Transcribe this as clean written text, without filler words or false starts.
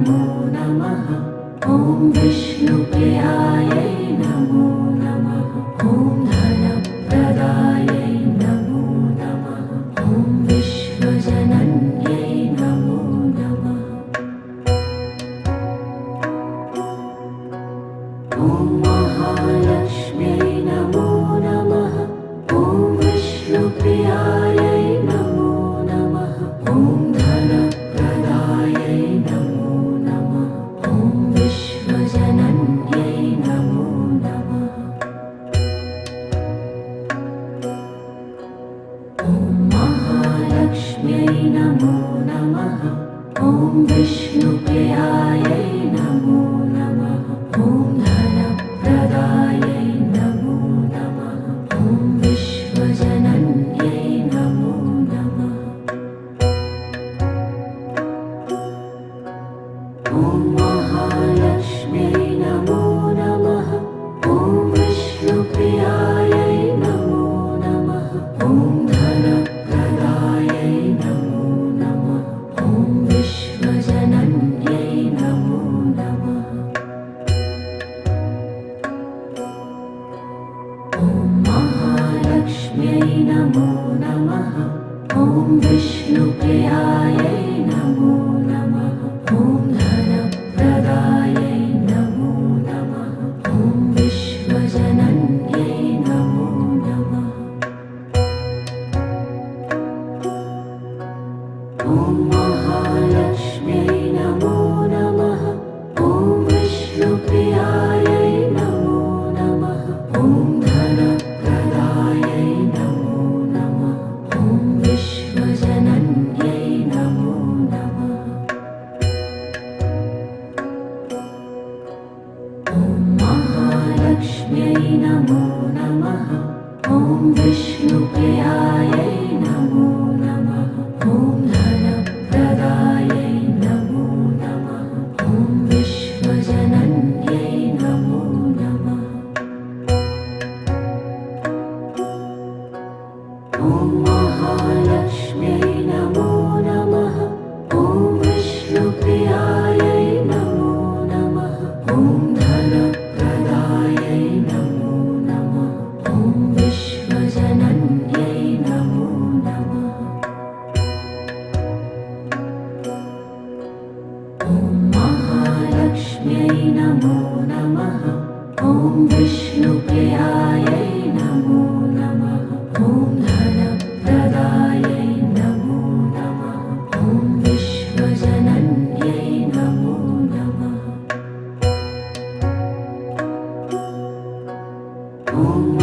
नमो नमः। ॐ विष्णुप्रियायै नमो नमः। ॐ धनप्रदायै नमो नमः। ॐ विश्वजनन्यै नमो नमः। ॐ महालक्ष्म्यै नमो नमः। ॐ विष्णुप्रियायै नमो नमः। ॐ धनप्रदायै नमो नमः। ॐ विश्वजनन्यै नमो नमः। ॐ महालक्ष्म्यै नमो नमः। ॐ विष्णुप्रियायै नमो नमः। ॐ धनप्रदायै नमो नमः। ॐ विश्वजनन्यै नमो नमः। ॐ महालक्ष्म्यै नमो नमः। ॐ विष्णुप्रियायै नमो नमः। ॐ धनप्रदायै नमो नमः। ॐ विश्वजनन्यै नमो नमः। ॐ महालक्ष्म्यै नमो नमः। ॐ विष्णुप्रियायै नमो नमः। ॐ धनप्रदायै नमो नमः। ॐ विश्वजनन्यै नमो नमः। ॐ महालक्ष्म्यै नमो नमः। ॐ विष्णुप्रियायै नमो नमः। ॐ धनप्रदायै नमो नमः। ॐ विश्वजनन्यै नमो नमः। ॐ महालक्ष्म्यै नमो नमः। ॐ विष्णुप्रियायै नमो नमः। ॐ धनप्रदायै नमो नमः। ॐ विश्वजनन्यै नमो नमः। ॐ महालक्ष्म्यै नमो नमः। ॐ विष्णुप्रियायै नमो नमः। ॐ धनप्रदायै नमो नमः। ॐ विश्वजनन्यै नमो नमः। ॐ महालक्ष्म्यै नमो नमः। ॐ विष्णुप्रियायै नमो नमः। ॐ धनप्रदायै नमो नमः। ॐ विश्वजनन्यै नमो नमः। ॐ